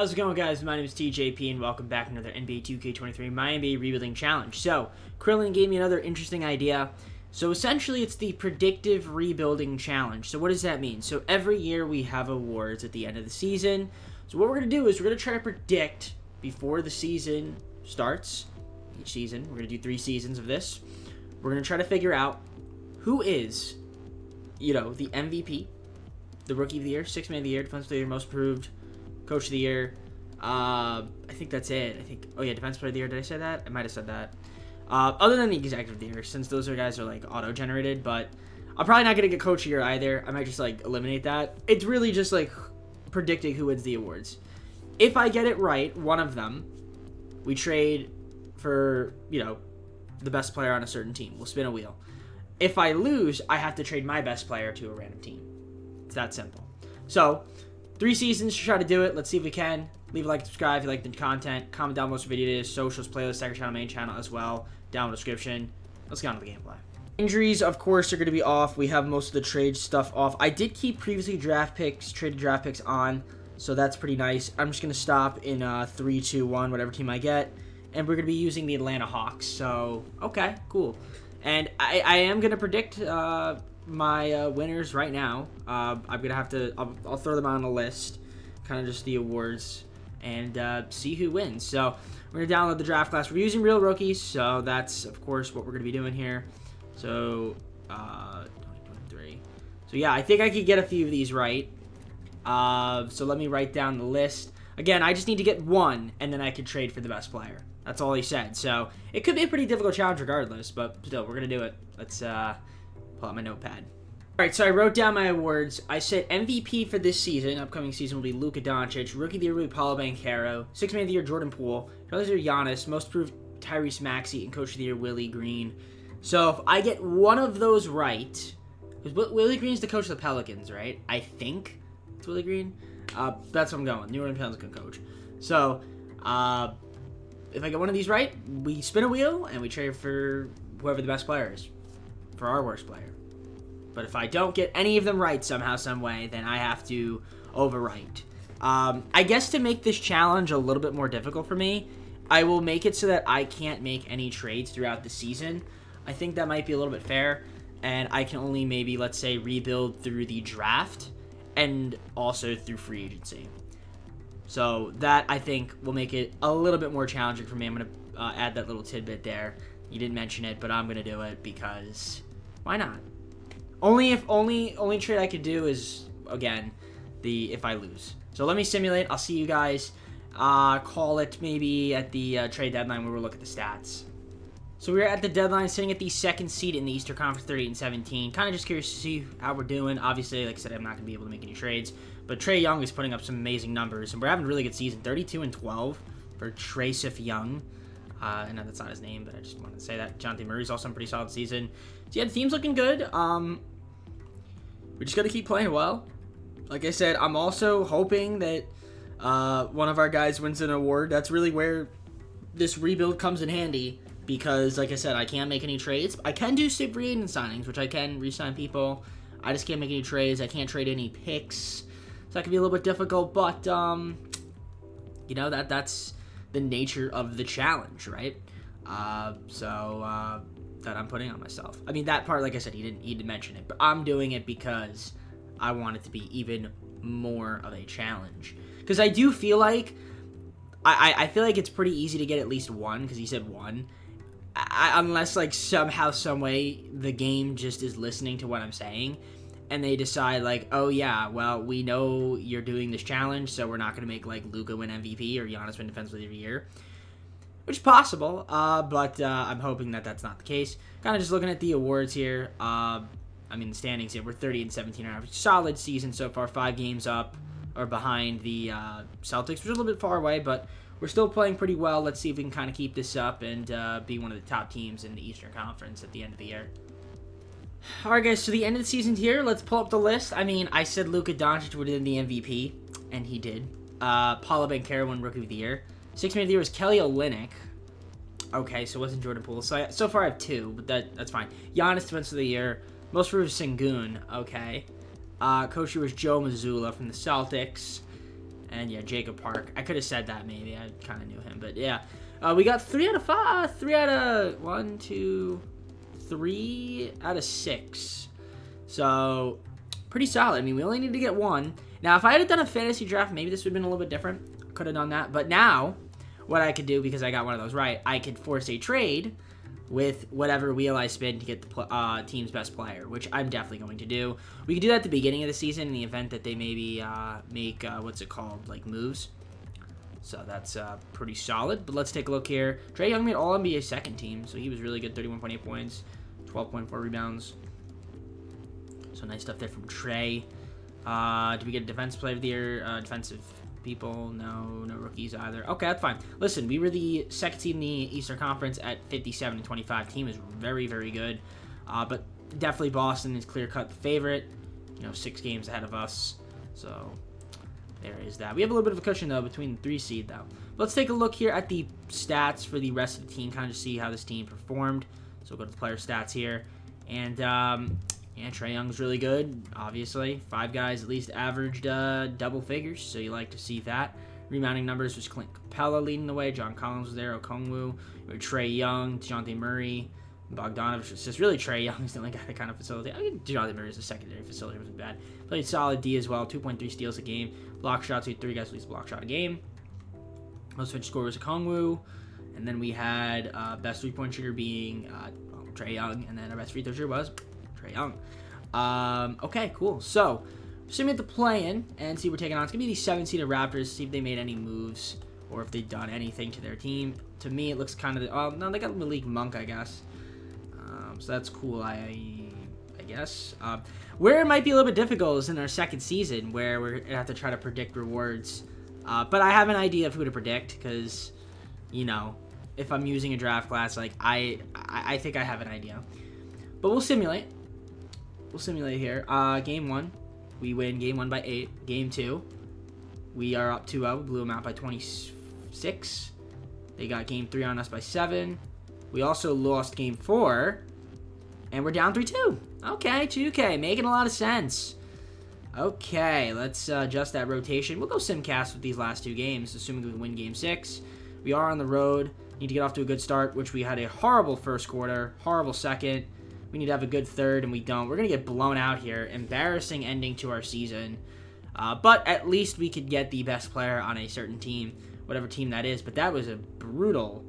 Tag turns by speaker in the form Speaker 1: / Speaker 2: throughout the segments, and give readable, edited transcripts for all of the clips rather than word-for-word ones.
Speaker 1: How's it going, guys? My name is TJP, and welcome back to another NBA 2K23 MyNBA Rebuilding Challenge. So, Krillin gave me another interesting idea. So, essentially, it's the Predictive Rebuilding Challenge. So, what does that mean? So, every year we have awards at the end of the season. So, what we're going to do is we're going to try to predict before the season starts. Each season, we're going to do 3 seasons of this. We're going to try to figure out who is, the MVP, the Rookie of the Year, Sixth Man of the Year, Defensive Player of the Year, Most Improved, Coach of the Year. I think that's it. Defense Player of the Year. Did I say that? I might have said that. Other than the Executive of the Year, since those guys are like auto-generated, but I'm probably not gonna get Coach of the Year either. I might just like eliminate that. It's really just like predicting who wins the awards. If I get it right, one of them, we trade for the best player on a certain team. We'll spin a wheel. If I lose, I have to trade my best player to a random team. It's that simple. So, 3 seasons to try to do it. Let's see if we can. Leave a like, subscribe if you like the content. Comment down below what video it is. Socials, playlist, second channel, main channel as well. Down in the description. Let's get on to the gameplay. Injuries, of course, are going to be off. We have most of the trade stuff off. I did keep previously traded draft picks on, so that's pretty nice. I'm just going to stop in 3, 2, 1, whatever team I get. And we're going to be using the Atlanta Hawks. So, okay, cool. And I am going to predict my winners right now. I'm going to have to, I'll throw them on a list, kind of just the awards, and see who wins. So we're going to download the draft class. We're using real rookies, so that's, of course, what we're going to be doing here. So, 2023. So, yeah, I think I could get a few of these right. So let me write down the list. Again, I just need to get one, and then I could trade for the best player. That's all he said. So it could be a pretty difficult challenge regardless, but still, we're going to do it. Let's pull out my notepad. All right, so I wrote down my awards. I said MVP for this season, upcoming season, will be Luka Doncic. Rookie of the Year will be Paolo Banchero. Sixth Man of the Year, Jordan Poole. Defensive Player of the Year, Giannis. Most Improved, Tyrese Maxey. And Coach of the Year, Willie Green. So if I get one of those right, because Willie Green's the coach of the Pelicans, right? I think it's Willie Green. That's what I'm going. New Orleans Pelicans coach. So if I get one of these right, we spin a wheel and we trade for whoever the best player is, for our worst player. But if I don't get any of them right somehow, some way, then I have to overwrite. I guess to make this challenge a little bit more difficult for me, I will make it so that I can't make any trades throughout the season. I think that might be a little bit fair, and I can only maybe, let's say, rebuild through the draft and also through free agency. So that, I think, will make it a little bit more challenging for me. I'm going to add that little tidbit there. You didn't mention it, but I'm going to do it because why not? Only trade I could do is, again, if I lose. So let me simulate. I'll see you guys. Call it maybe at the trade deadline where we'll look at the stats. So we're at the deadline, sitting at the 2nd seed in the Eastern Conference, 38-17. Kind of just curious to see how we're doing. Obviously, like I said, I'm not going to be able to make any trades. But Trae Young is putting up some amazing numbers. And we're having a really good season. 32-12 for Trace Young. I know that's not his name, but I just wanted to say that. Jonathan Murray's also a pretty solid season. So yeah, the team's looking good. We just got to keep playing well. Like I said, I'm also hoping that one of our guys wins an award. That's really where this rebuild comes in handy. Because, like I said, I can't make any trades. I can do free agent signings, which I can re-sign people. I just can't make any trades. I can't trade any picks. So that can be a little bit difficult. But, that's the nature of the challenge, right? That I'm putting on myself. I mean, that part, like I said, he didn't mention it. But I'm doing it because I want it to be even more of a challenge. Because I do feel like, I feel like it's pretty easy to get at least one, because he said one. Unless, like, somehow, some way, the game just is listening to what I'm saying, and they decide, like, oh, yeah, well, we know you're doing this challenge, so we're not going to make, like, Luka win MVP or Giannis win Defensive Player of the Year, which is possible, but I'm hoping that that's not the case. Kind of just looking at the awards here. The standings here, we're 30-17 on average. Solid season so far, 5 games up, or behind the Celtics, which is a little bit far away, but we're still playing pretty well. Let's see if we can kind of keep this up and be one of the top teams in the Eastern Conference at the end of the year. All right, guys, so the end of the season here, let's pull up the list. I mean, I said Luka Doncic would win the MVP, and he did. Paolo Banchero won Rookie of the Year. Sixth Man of the Year was Kelly Olynyk. Okay, so it wasn't Jordan Poole. So far I have 2, but that's fine. Giannis Defensive of the Year. Most Improved Sengun. Okay. Coach was Joe Mazzulla from the Celtics. And yeah, Jacob Park. I could have said that maybe. I kind of knew him, but yeah. We got 3 out of 5. 3 out of 1, 2, 3 out of 6. So pretty solid. I mean, we only need to get 1. Now, if I had done a fantasy draft, maybe this would have been a little bit different. Could have done that. But now, what I could do, because I got one of those right, I could force a trade with whatever wheel I spin to get the team's best player, which I'm definitely going to do. We could do that at the beginning of the season in the event that they maybe make, what's it called, like moves. So that's pretty solid. But let's take a look here. Trae Young made All-NBA second team, so he was really good. 31.8 points, 12.4 rebounds. So nice stuff there from Trae. Did we get a defense player of the year? Defensive people? No rookies either. Okay, that's fine. Listen, we were the second team in the Eastern Conference at 57-25. Team is very, very good. But definitely Boston is clear-cut the favorite. 6 games ahead of us. So there is that. We have a little bit of a cushion, though, between the 3 seed, though. Let's take a look here at the stats for the rest of the team, kind of see how this team performed. So we'll go to the player stats here. And, yeah, Trae Young's really good, obviously. 5 guys at least averaged double figures, so you like to see that. Rebounding numbers was Clint Capella leading the way. John Collins was there. Okongwu. Trae Young, DeJounte Murray, Bogdanovich. It's just really Trae Young's the only guy that kind of facility. I mean, DeJounte Murray is a secondary facility. It wasn't bad. Played solid D as well. 2.3 steals a game. Block shots. We had 3 guys at least block shot a game. Most switch score was Okongwu. And then we had best 3-point shooter being Trae Young. And then our best free throw shooter was Trae Young. Okay, cool. So, assuming the play-in and see what we're taking on. It's going to be the 7-seeded Raptors. See if they made any moves or if they've done anything to their team. To me, it looks kind of... no, they got Malik Monk, I guess. So that's cool, I guess. Where it might be a little bit difficult is in our second season where we're going to have to try to predict rewards. But I have an idea of who to predict because, if I'm using a draft class, like, I think I have an idea. But we'll simulate. We'll simulate here. Game 1, we win Game 1 by 8. Game 2, we are up 2-0. Blew them out by 26. They got Game 3 on us by 7. We also lost Game 4, and we're down 3-2. Okay, 2K, making a lot of sense. Okay, let's adjust that rotation. We'll go simcast with these last 2 games, assuming we win Game 6. We are on the road. Need to get off to a good start, which we had a horrible first quarter, horrible second. We need to have a good third, and we don't. We're going to get blown out here. Embarrassing ending to our season. But at least we could get the best player on a certain team, whatever team that is. But that was a brutal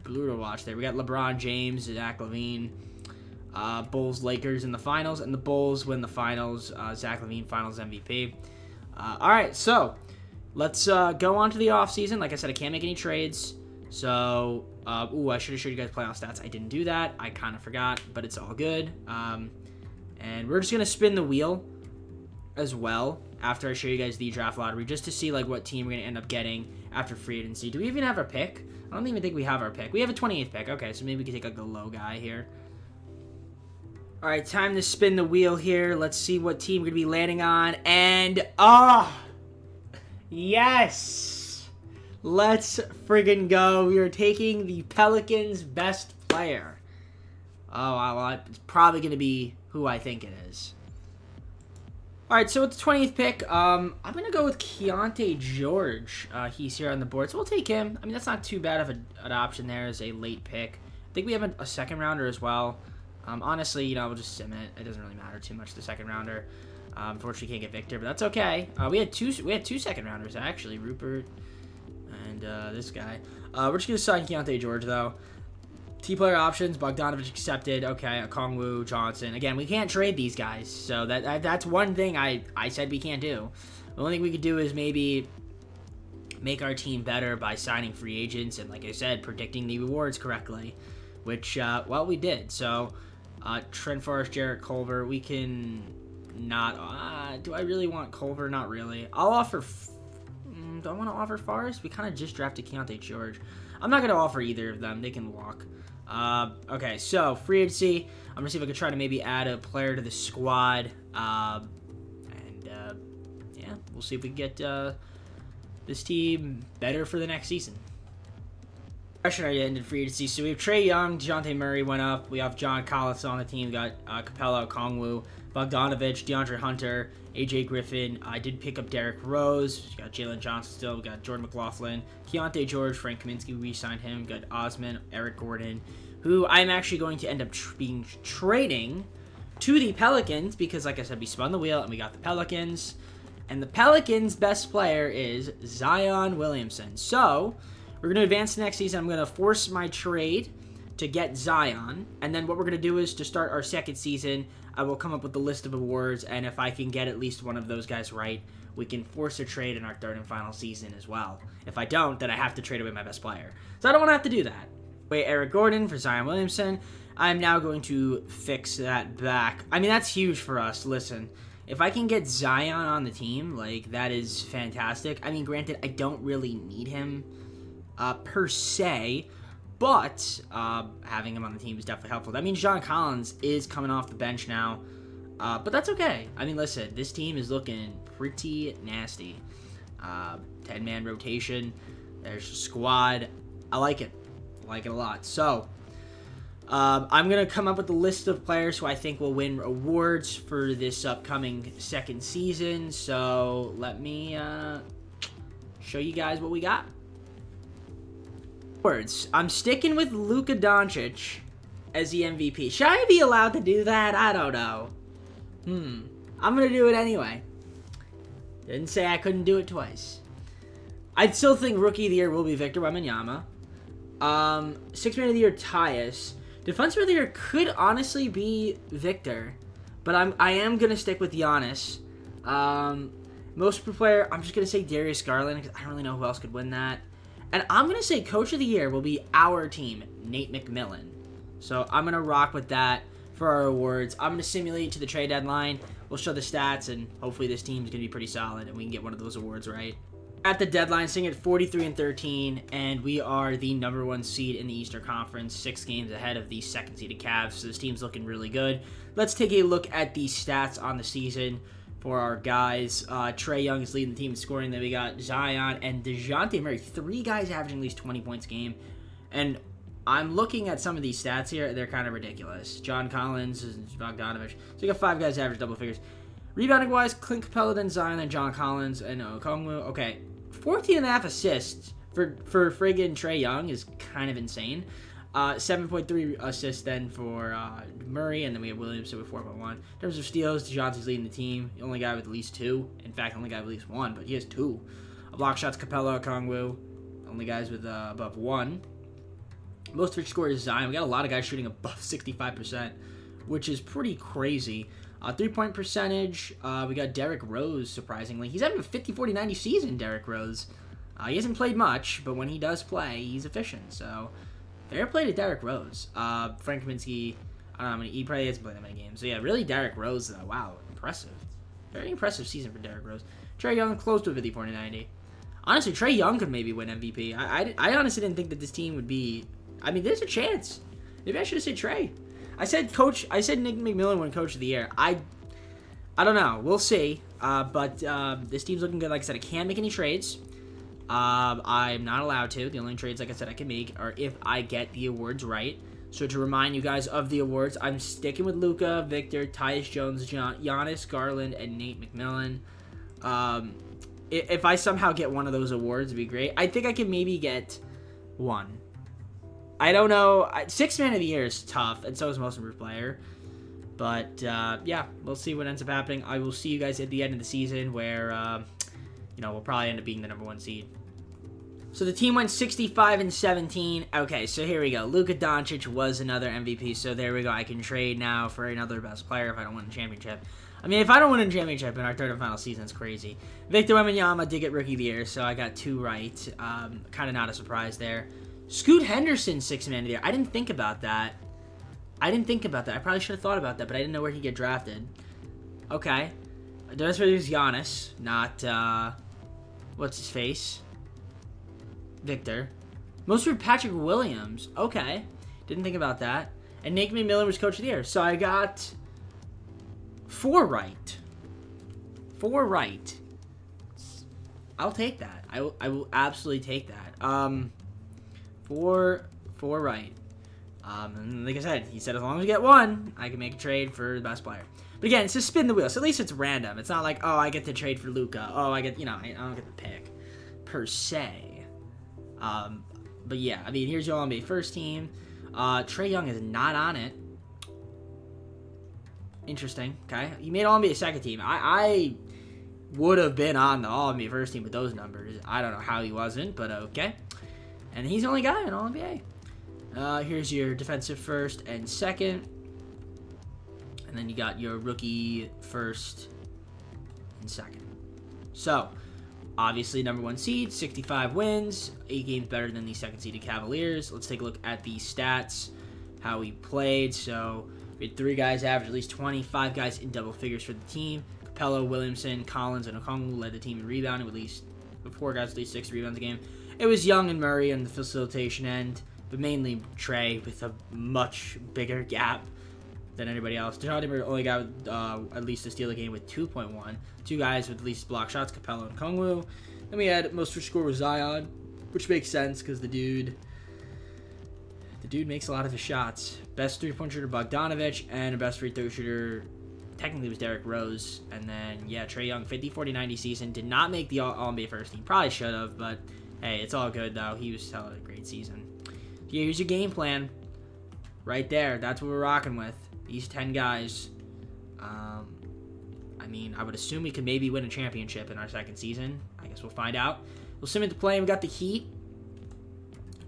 Speaker 1: watch there. We got LeBron James, Zach LaVine, Bulls, Lakers in the finals, and the Bulls win the finals. Zach LaVine, finals MVP. All right, so let's go on to the offseason. Like I said, I can't make any trades. So, I should have showed you guys playoff stats. I didn't do that. I kind of forgot, but it's all good. And we're just going to spin the wheel as well after I show you guys the draft lottery just to see, like, what team we're going to end up getting after free agency. Do we even have our pick? I don't even think we have our pick. We have a 28th pick. Okay, so maybe we can take, like, the low guy here. All right, time to spin the wheel here. Let's see what team we're going to be landing on. And, yes! Let's friggin' go. We are taking the Pelicans' best player. Oh, well, it's probably going to be who I think it is. All right, so with the 20th pick, I'm going to go with Keontae George. He's here on the board, so we'll take him. I mean, that's not too bad of an option there as a late pick. I think we have a second rounder as well. Honestly, we'll just sim it. It doesn't really matter too much, the second rounder. Unfortunately, can't get Victor, but that's okay. We had two second rounders, actually. Rupert and this guy. We're just going to sign Keontae George, though. T-player options, Bogdanovich accepted. Okay, Okongwu, Johnson. Again, we can't trade these guys, so that's one thing I said we can't do. The only thing we could do is maybe make our team better by signing free agents and, like I said, predicting the rewards correctly, which, well, we did. So, Trent Forrest, Jarrett Culver, we can not... do I really want Culver? Not really. I'll offer... do I want to offer Forrest? We kind of just drafted Keontae George. I'm not going to offer either of them. They can walk. Okay, so free agency. I'm going to see if I can try to maybe add a player to the squad. Yeah, we'll see if we can get this team better for the next season. Question already ended free agency. So we have Trae Young, DeJounte Murray went up. We have John Collins on the team. We got Capella, Kongwu, Bogdanovich, DeAndre Hunter, AJ Griffin. I did pick up Derrick Rose. We got Jalen Johnson still. We got Jordan McLaughlin, Keontae George, Frank Kaminsky. We signed him. We got Osman, Eric Gordon, who I'm actually going to end up being trading to the Pelicans because, like I said, we spun the wheel and we got the Pelicans. And the Pelicans' best player is Zion Williamson. So we're going to advance to next season. I'm going to force my trade to get Zion. And then what we're going to do is to start our second season, I will come up with a list of awards. And if I can get at least one of those guys right, we can force a trade in our third and final season as well. If I don't, then I have to trade away my best player. So I don't want to have to do that. Wait, Eric Gordon for Zion Williamson. I'm now going to fix that back. I mean, that's huge for us. Listen, if I can get Zion on the team, like, that is fantastic. I mean, granted, I don't really need him per se, but having him on the team is definitely helpful. That means John Collins is coming off the bench now, but that's okay. I mean, listen, this team is looking pretty nasty. 10-man rotation. There's a squad. I like it. I like it a lot. So I'm going to come up with a list of players who I think will win awards for this upcoming second season. So let me show you guys what we got. Awards. I'm sticking with Luka Doncic as the MVP. Should I be allowed to do that? I don't know. I'm going to do it anyway. Didn't say I couldn't do it twice. I'd still think Rookie of the Year will be Victor Wembanyama. Sixth Man of the Year, Tyus. Defensive of the Year could honestly be Victor, but I am gonna stick with Giannis. Most per player, I'm just gonna say Darius Garland because I don't really know who else could win that. And I'm gonna say Coach of the Year will be our team, Nate McMillan. So I'm gonna rock with that for our awards. I'm gonna simulate to the trade deadline. We'll show the stats, and hopefully this team is gonna be pretty solid, and we can get one of those awards right. At the deadline, sitting at 43-13, and we are the number 1 seed in the Eastern Conference, 6 games ahead of the second seeded Cavs. So this team's looking really good. Let's take a look at the stats on the season for our guys. Trae Young is leading the team in scoring. Then we got Zion and DeJounte Murray, 3 guys averaging at least 20 points a game. And I'm looking at some of these stats here. They're kind of ridiculous. John Collins and Bogdanovich. So we got 5 guys average double figures. Rebounding-wise, Clint Capella, then Zion, then John Collins, and Kongwu. Okay, 14.5 assists for friggin' Trae Young is kind of insane. 7.3 assists then for Murray, and then we have Williamson with 4.1. In terms of steals, DeJounte's leading the team. The only guy with at least 2. In fact, the only guy with at least 1, but he has 2. Block shots, Capella, Kongwu. Only guys with above 1. Most of each score is Zion. We got a lot of guys shooting above 65%, which is pretty crazy. 3-point percentage, we got Derrick Rose, surprisingly. He's having a 50-40-90 season, Derrick Rose. He hasn't played much, but when he does play, he's efficient. So, fair play to Derrick Rose. Frank Kaminsky, I don't know how many, he probably hasn't played that many games. So, yeah, really Derrick Rose, though. Wow, impressive. Very impressive season for Derrick Rose. Trae Young, close to a 50-40-90. Honestly, Trae Young could maybe win MVP. I honestly didn't think that this team would be, I mean, there's a chance. Maybe I should have said Trae. I said Nick McMillan won Coach of the Year. I don't know. We'll see. But this team's looking good. Like I said, I can't make any trades. I'm not allowed to. The only trades, like I said, I can make are if I get the awards right. So to remind you guys of the awards, I'm sticking with Luka, Victor, Tyus Jones, Giannis, Garland, and Nate McMillan. If I somehow get one of those awards, it'd be great. I think I can maybe get 1. I don't know. 6 Man of the Year is tough, and so is Most Improved Player. But, yeah, we'll see what ends up happening. I will see you guys at the end of the season where, we'll probably end up being the number 1 seed. So the team went 65-17. Okay, so here we go. Luka Doncic was another MVP, so there we go. I can trade now for another best player if I don't win a championship. I mean, if I don't win a championship in our third and final season, it's crazy. Victor Wembanyama did get Rookie of the Year, so I got 2 right. Kind of not a surprise there. Scoot Henderson, 6 Man of the Year. I didn't think about that. I probably should have thought about that, but I didn't know where he'd get drafted. Okay. The rest of it is Giannis, not, what's his face? Victor. Most for Patrick Williams. Okay. Didn't think about that. And Nate McMillan was Coach of the Year. So I got 4 right. 4 right. I'll take that. I will absolutely take that. Four right. And like I said, he said as long as we get one, I can make a trade for the best player. But again, it's just spin the wheel, so at least it's random. It's not like, oh, I get to trade for Luka. Oh, I get, I don't get the pick, per se. But yeah, I mean, here's your All-NBA first team. Trae Young is not on it. Interesting, okay. He made All-NBA second team. I would have been on the All-NBA first team with those numbers. I don't know how he wasn't, but okay. And he's the only guy in All-NBA. Here's your defensive first and second. And then you got your rookie first and second. So, obviously, number 1 seed, 65 wins, 8 games better than the second-seeded Cavaliers. Let's take a look at the stats, how he played. So, we had 3 guys average at least 20, 5 guys in double figures for the team. Capello, Williamson, Collins, and Okongwu led the team in rebounding with at least 4 guys, at least 6 rebounds a game. It was Young and Murray on the facilitation end, but mainly Trae with a much bigger gap than anybody else. DeJounte only got at least a steal a game with 2.1. 2 guys with at least block shots, Capello and Okongwu. Then we had most for score with Zion, which makes sense because the dude makes a lot of his shots. Best 3-point shooter Bogdanovich, and a best free throw shooter technically was Derrick Rose. And then yeah, Trae Young, 50, 40, 90 season, did not make the All-NBA first team. Probably should have, but hey, it's all good though. He was having a great season. Yeah, here's your game plan. Right there. That's what we're rocking with. These 10 guys. I mean, I would assume we could maybe win a championship in our second season. I guess we'll find out. We'll submit to play. We got the Heat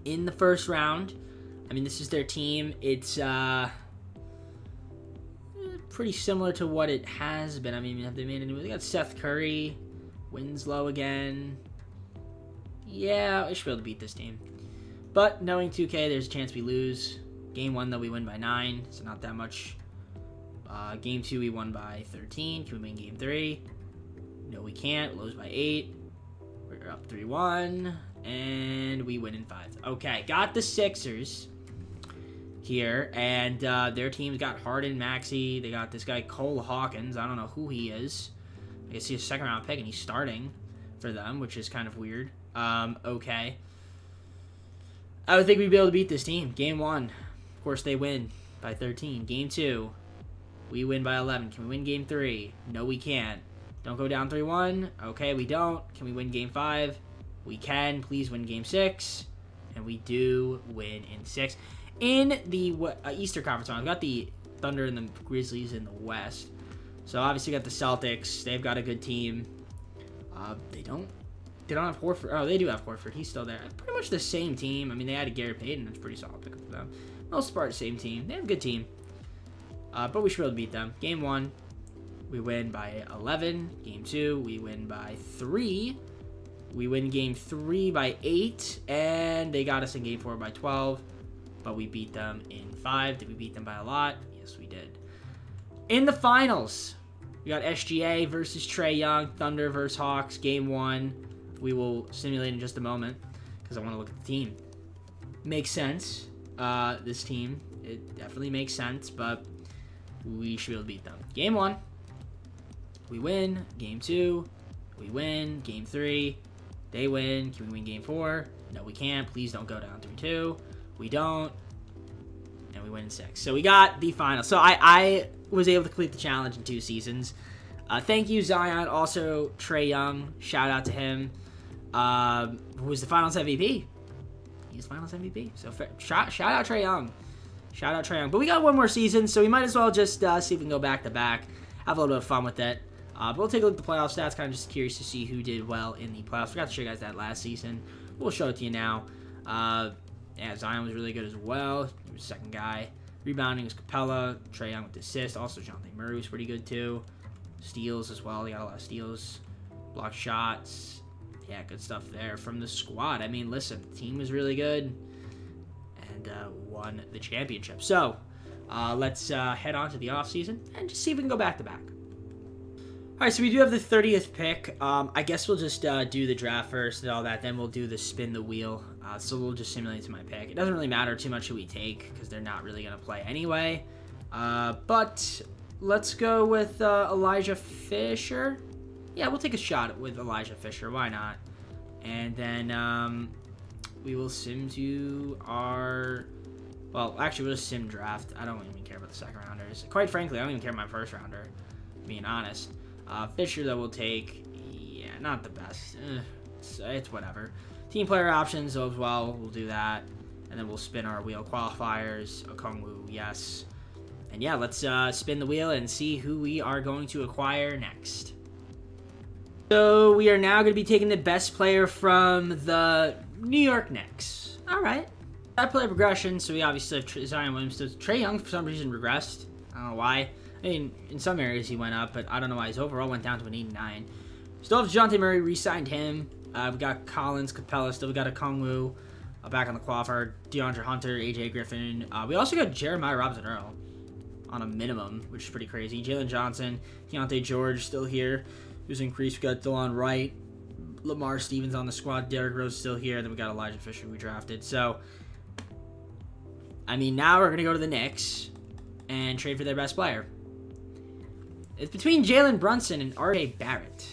Speaker 1: in the first round. I mean, this is their team. It's pretty similar to what it has been. I mean, have they made any? They got Seth Curry, Winslow again. Yeah, we should be able to beat this team. But knowing 2K, there's a chance we lose. Game 1, though, we win by 9, so not that much. Game 2, we won by 13. Can we win Game 3? No, we can't. We lose by 8. We're up 3-1, and we win in 5. Okay, got the Sixers here, and their team's got Harden, Maxey. They got this guy Cole Hawkins. I don't know who he is. I guess he's a second-round pick, and he's starting for them, which is kind of weird. Okay. I would think we'd be able to beat this team. Game 1, of course, they win by 13. Game 2, we win by 11. Can we win Game 3? No, we can't. Don't go down 3-1. Okay, we don't. Can we win Game 5? We can. Please win Game 6. And we do win in 6. In the Eastern Conference Finals, we got the Thunder and the Grizzlies in the West. So, obviously, we got the Celtics. They've got a good team. They don't have Horford. Oh, they do have Horford. He's still there. Pretty much the same team. I mean, they added Gary Payton. That's a pretty solid pick for them. Most part, same team. They have a good team. But we should be able to beat them. Game 1, we win by 11. Game 2, we win by 3. We win Game 3 by 8. And they got us in Game 4 by 12. But we beat them in 5. Did we beat them by a lot? Yes, we did. In the finals, we got SGA versus Trae Young. Thunder versus Hawks. Game 1. We will simulate in just a moment because I want to look at the team. Makes sense. This team, it definitely makes sense, but we should be able to beat them. Game 1, we win. Game 2, we win. Game 3, they win. Can we win Game 4? No, we can't. Please don't go down 3-2. We don't. And we win in 6. So we got the final. So I was able to complete the challenge in 2 seasons. Thank you, Zion. Also, Trae Young. Shout out to him. Who was the Finals MVP? He's Finals MVP. So shout out Trae Young. Shout out Trae Young. But we got one more season, so we might as well just see if we can go back to back. Have a little bit of fun with it. But we'll take a look at the playoff stats. Kind of just curious to see who did well in the playoffs. Forgot to show you guys that last season. We'll show it to you now. Yeah, Zion was really good as well. He was the second guy. Rebounding was Capella. Trae Young with the assist. Also, Jonathan Murray was pretty good too. Steals as well. He got a lot of steals. Block shots. Yeah, good stuff there from the squad. I mean, listen, the team was really good and won the championship. So, let's head on to the offseason and just see if we can go back-to-back. All right, so we do have the 30th pick. I guess we'll just do the draft first and all that. Then we'll do the spin the wheel. So we'll just simulate to my pick. It doesn't really matter too much who we take because they're not really going to play anyway. But let's go with Elijah Fisher. Yeah, we'll take a shot with Elijah Fisher. Why not? And then we will sim to our... Well, actually, we'll just sim draft. I don't even care about the second rounders. Quite frankly, I don't even care about my first rounder, being honest. Fisher, though, we'll take... Yeah, not the best. It's whatever. Team player options as well. We'll do that. And then we'll spin our wheel. Qualifiers. Okongwu, yes. And yeah, let's spin the wheel and see who we are going to acquire next. So we are now going to be taking the best player from the New York Knicks. All right. That player progression, so we obviously have Zion Williamson. Trae Young, for some reason, regressed. I don't know why. I mean, in some areas he went up, but I don't know why his overall went down to an 89. Still have DeJounte Murray, re-signed him. We got Collins, Capella, still we got Okongwu back on the qualifier. DeAndre Hunter, AJ Griffin. We also got Jeremiah Robinson-Earl on a minimum, which is pretty crazy. Jalen Johnson, Keontae George still here. Who's increased. We got DeLon Wright, Lamar Stevens on the squad. Derrick Rose still here. Then we got Elijah Fisher we drafted. So, I mean, now we're going to go to the Knicks and trade for their best player. It's between Jalen Brunson and R.J. Barrett.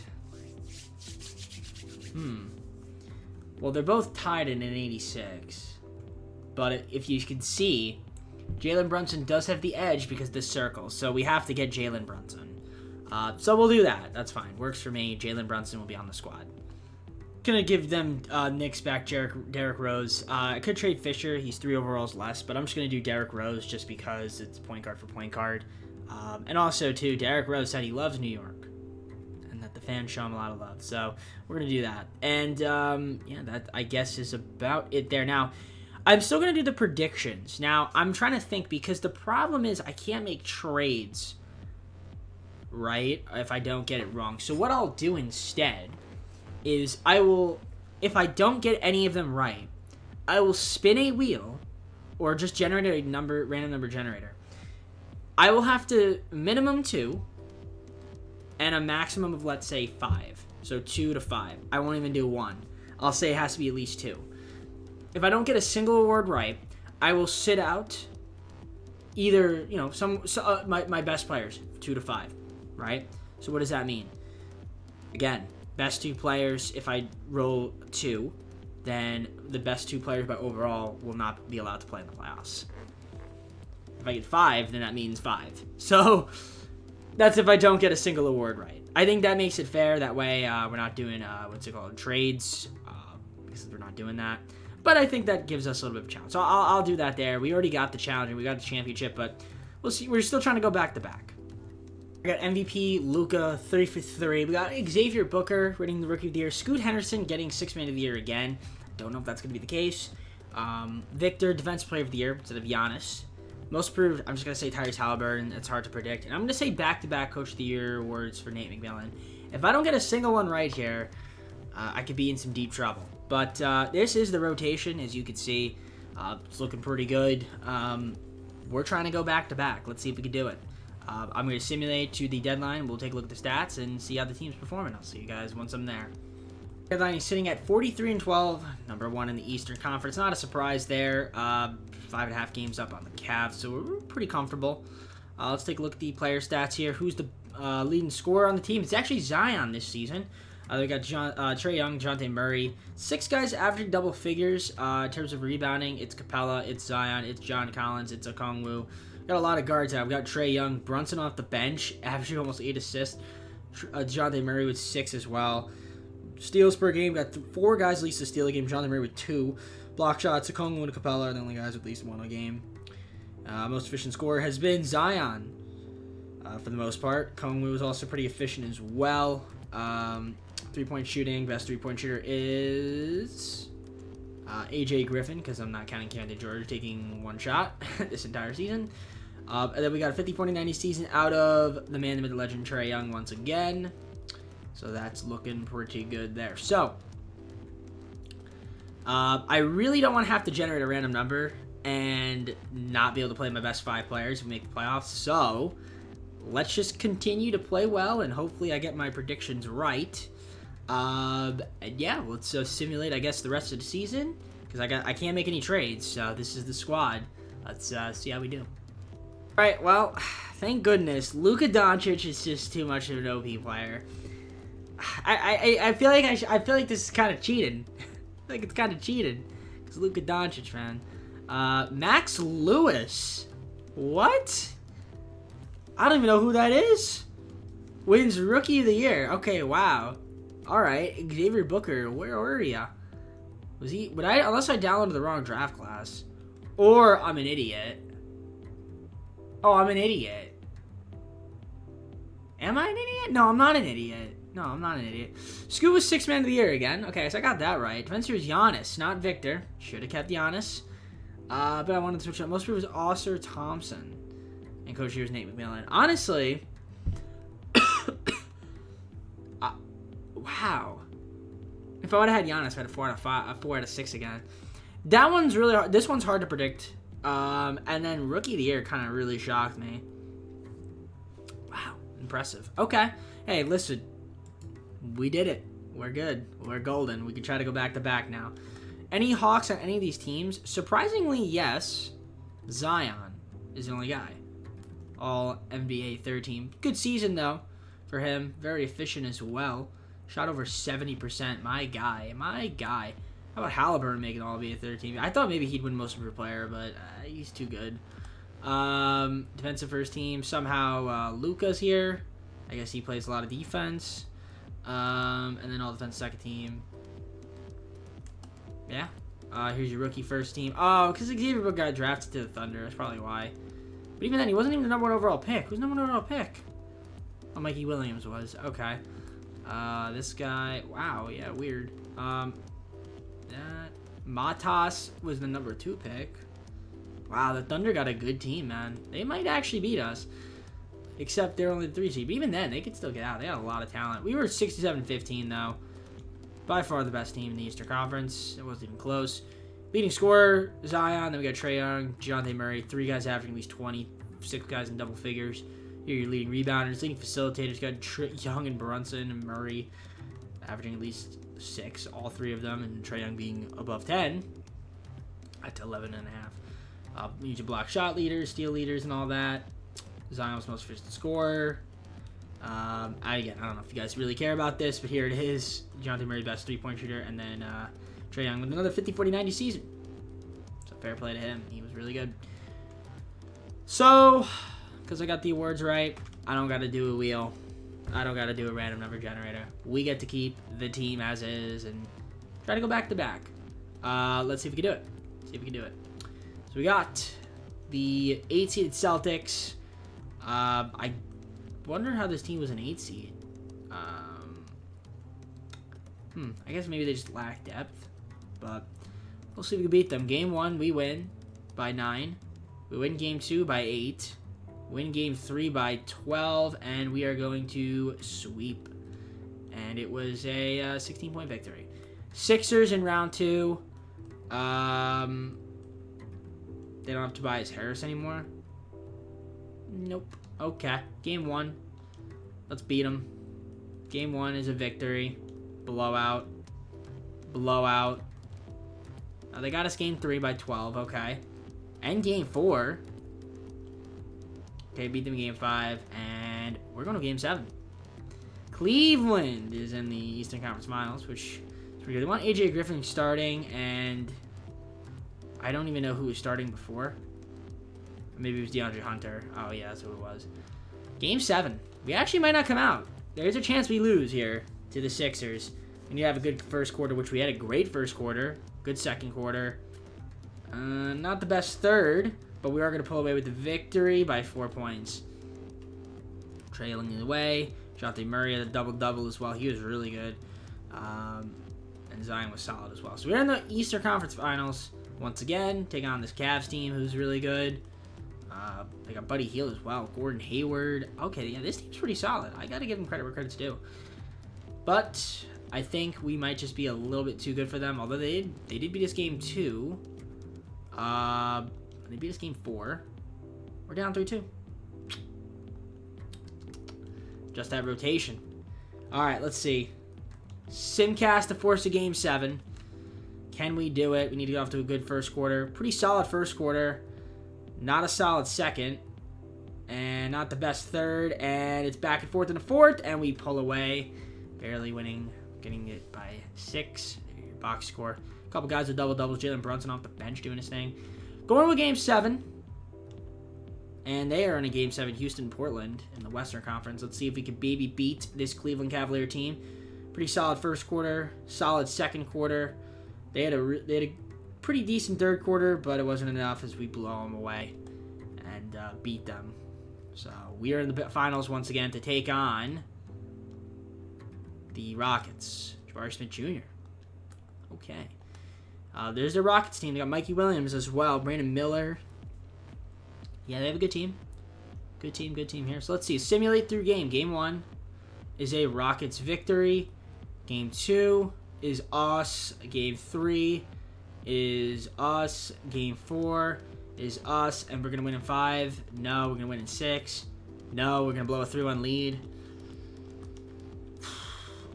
Speaker 1: Well, they're both tied in an 86. But if you can see, Jalen Brunson does have the edge because of this circle. So we have to get Jalen Brunson. So we'll do that. That's fine. Works for me. Jalen Brunson will be on the squad. Gonna give them Knicks back Derrick Rose. I could trade Fisher. He's 3 overalls less, but I'm just gonna do Derrick Rose just because it's point guard for point guard. And also too, Derrick Rose said he loves New York, and that the fans show him a lot of love. So we're gonna do that. And yeah, that I guess is about it there. Now, I'm still gonna do the predictions. Now I'm trying to think because the problem is I can't make trades, right? If I don't get it wrong. So what I'll do instead is I will, if I don't get any of them right, I will spin a wheel or just generate a random number generator. I will have to minimum 2 and a maximum of, let's say, 5. So 2 to 5. I won't even do 1. I'll say it has to be at least 2. If I don't get a single award right, I will sit out either, you know, my best players, 2 to 5, right? So what does that mean? Again, best 2 players, if I roll 2, then the best 2 players by overall will not be allowed to play in the playoffs. If I get 5, then that means 5. So that's if I don't get a single award right. I think that makes it fair. That way we're not doing, trades, because we're not doing that. But I think that gives us a little bit of a challenge. So I'll do that there. We already got the challenge. We got the championship, but we'll see. We're still trying to go back-to-back. We got MVP, Luka, 3 for 3. We got Xavier Booker winning the Rookie of the Year. Scoot Henderson getting 6th Man of the Year again. Don't know if that's going to be the case. Victor, Defensive Player of the Year instead of Giannis. Most improved, I'm just going to say Tyrese Halliburton. It's hard to predict. And I'm going to say back-to-back Coach of the Year awards for Nate McMillan. If I don't get a single one right here, I could be in some deep trouble. But this is the rotation, as you can see. It's looking pretty good. We're trying to go back-to-back. Let's see if we can do it. I'm going to simulate to the deadline. We'll take a look at the stats and see how the team's performing. I'll see you guys once I'm there. Deadline is sitting at 43-12, number 1 in the Eastern Conference. Not a surprise there. 5.5 games up on the Cavs, so we're pretty comfortable. Let's take a look at the player stats here. Who's the leading scorer on the team? It's actually Zion this season. We got Trae Young, DeJounte Murray. 6 guys averaging double figures. In terms of rebounding, it's Capella, it's Zion, it's John Collins, it's Okongwu. Got a lot of guards out. We got Trae Young, Brunson off the bench, averaging almost 8 assists. DeJounte Murray with 6 as well. Steals per game, got 4 guys at least to steal a game. DeJounte Murray with 2. Block shots, Okongwu and Capella are the only guys with at least 1 a game. Most efficient scorer has been Zion for the most part. Okongwu was also pretty efficient as well. 3-point shooting, best 3-point shooter is AJ Griffin, because I'm not counting Keontae George taking 1 shot this entire season. And then we got a 50-40-90 season out of the man, the myth, the legend, Trae Young once again. So that's looking pretty good there. So, I really don't want to have to generate a random number and not be able to play my best 5 players who make the playoffs. So, let's just continue to play well, and hopefully I get my predictions right. And yeah, let's simulate, I guess, the rest of the season, because I can't make any trades, so this is the squad. Let's see how we do. All right, well, thank goodness. Luka Doncic is just too much of an OP player. I feel like this is kind of cheating. I feel like it's kind of cheated, It's Luka Doncic, man. Max Lewis. What? I don't even know who that is. Wins Rookie of the Year. Okay, wow. All right, Xavier Booker. Where were ya? Was he? Would I? Unless I downloaded the wrong draft class, or I'm an idiot. Oh, I'm an idiot. Am I an idiot? No, I'm not an idiot. No, I'm not an idiot. Scoot was 6th man of the year again. Okay, so I got that right. Defensive was Giannis, not Victor. Should have kept Giannis. But I wanted to switch up. Most people was Oscar Thompson. And coach here was Nate McMillan. Honestly, wow. If I would have had Giannis, I had a 4 out of 5, 4 out of 6 again. That one's really hard. This one's hard to predict. And then Rookie of the Year kind of really shocked me. Wow, impressive. Okay. Hey, listen. We did it. We're good. We're golden. We can try to go back-to-back now. Any Hawks on any of these teams? Surprisingly, yes. Zion is the only guy. All NBA third team. Good season, though, for him. Very efficient as well. Shot over 70%. My guy. My guy. How about Halliburton making all NBA third team? I thought maybe he'd win most improved player, but he's too good. Defensive first team. Somehow Luka's here. I guess he plays a lot of defense. And then all defense second team. Yeah. Here's your rookie first team. Oh, because Xavier Booker got drafted to the Thunder. That's probably why. But even then, he wasn't even the number 1 overall pick. Who's the number 1 overall pick? Oh, Mikey Williams was. Okay. This guy. Wow. Yeah, weird. Matas was the number 2 pick. Wow, the Thunder got a good team, man. They might actually beat us. Except they're only the 3 seed. But even then, they could still get out. They got a lot of talent. We were 67-15, though. By far the best team in the Eastern Conference. It wasn't even close. Leading scorer, Zion. Then we got Trae Young, DeJounte Murray. 3 guys averaging at least 20. 6 guys in double figures. Here are your leading rebounders. Leading facilitators. Got Young and Brunson and Murray averaging at least 6. All 3 of them. And Trae Young being above 10. At 11.5. Use your block shot leaders, steal leaders, and all that. Zion was most efficient scorer. Again, I don't know if you guys really care about this, but here it is. DeJounte Murray, best 3-point shooter, and then Trae Young with another 50, 40, 90 season. So fair play to him. He was really good. So, because I got the awards right, I don't got to do a wheel. I don't got to do a random number generator. We get to keep the team as is and try to go back-to-back. Let's see if we can do it. So we got the 8-seeded Celtics. I wonder how this team was an 8 seed. I guess maybe they just lack depth, but we'll see if we can beat them. Game 1, we win by 9. We win Game 2 by 8. Win Game 3 by 12, and we are going to sweep. And it was a 16-point victory. Sixers in round 2. They don't have Tobias Harris anymore. Nope. Okay. Game 1. Let's beat them. Game 1 is a victory. Blowout. Blowout. They got us Game 3 by 12. Okay. And Game 4. Okay, beat them Game 5. And we're going to Game 7. Cleveland is in the Eastern Conference Finals, which is pretty good. They want AJ Griffin starting, and I don't even know who was starting before. Maybe it was DeAndre Hunter. Oh, yeah, that's who it was. Game 7. We actually might not come out. There's a chance we lose here to the Sixers. We need to have a good first quarter, which we had a great first quarter. Good second quarter. Not the best third, but we are going to pull away with the victory by 4 points. Trailing the way. DeJounte Murray had a double-double as well. He was really good. And Zion was solid as well. So we're in the Eastern Conference Finals once again. Taking on this Cavs team who's really good. They got Buddy Hield as well. Gordon Hayward. Okay, yeah, this team's pretty solid. I got to give them credit where credit's due. But I think we might just be a little bit too good for them. Although they did beat us Game 2. They beat us Game 4. We're down 3-2. Just that rotation. All right, let's see. Simcast to force a Game 7. Can we do it? We need to get off to a good first quarter. Pretty solid first quarter. Not a solid second. And not the best third. And it's back and forth in the fourth. And we pull away. Barely winning. Getting it by 6. Your box score. A couple guys with double-doubles. Jalen Brunson off the bench doing his thing. Going to Game 7. And they are in a Game 7, Houston-Portland in the Western Conference. Let's see if we can maybe beat this Cleveland Cavalier team. Pretty solid first quarter. Solid second quarter. They had a pretty decent third quarter, but it wasn't enough as we blew them away and beat them. So we are in the finals once again to take on the Rockets. Jabari Smith Jr. Okay. There's the Rockets team. They got Mikey Williams as well. Brandon Miller. Yeah, they have a good team. Good team here. So let's see. Simulate through game. Game 1 is a Rockets victory. Game 2 is us. Game 3 is us. Game 4 is us. And we're going to win in 5. No, we're going to win in 6. No, we're going to blow a 3-1 lead.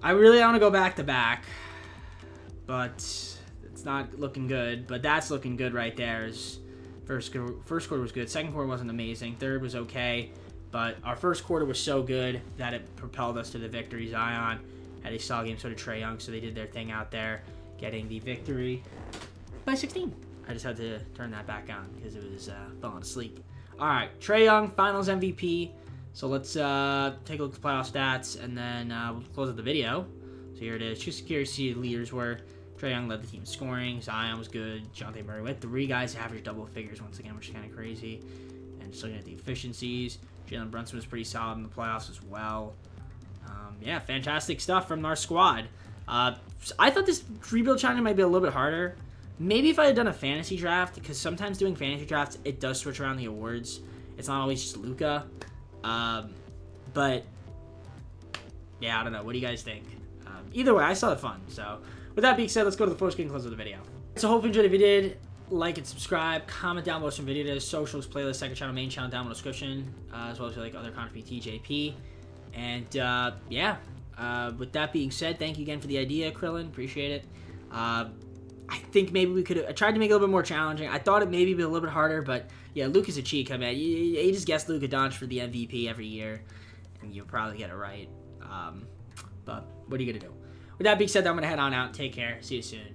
Speaker 1: I really want to go back-to-back. But it's not looking good. But that's looking good right there. First quarter was good. Second quarter wasn't amazing. Third was okay. But our first quarter was so good that it propelled us to the victory. Zion had a solid game, so did Trae Young. So they did their thing out there, getting the victory by 16. I just had to turn that back on because it was falling asleep. All right, Trae Young, Finals MVP. So let's take a look at the playoff stats, and then we'll close out the video. So here it is. Just curious to see who the leaders were. Trae Young led the team in scoring. Zion was good. Jonte Murray. We had 3 guys average double figures once again, which is kind of crazy. And just looking at the efficiencies, Jalen Brunson was pretty solid in the playoffs as well. Yeah, fantastic stuff from our squad. I thought this rebuild challenge might be a little bit harder. Maybe if I had done a fantasy draft, because sometimes doing fantasy drafts, it does switch around the awards. It's not always just Luka. But, yeah, I don't know. What do you guys think? Either way, I still had fun. So, with that being said, let's go to the first game close of the video. So, hope you enjoyed. If you did, like and subscribe. Comment down below some videos, socials, playlist, second channel, main channel down in the description, as well as like other content from TJP. And, yeah. With that being said, thank you again for the idea, Krillin. Appreciate it. I think maybe we could have... I tried to make it a little bit more challenging. I thought it maybe be a little bit harder, but yeah, Luka's a cheat code, man. You just guess Luka Doncic for the MVP every year, and you'll probably get it right. But what are you going to do? With that being said, I'm going to head on out. Take care. See you soon.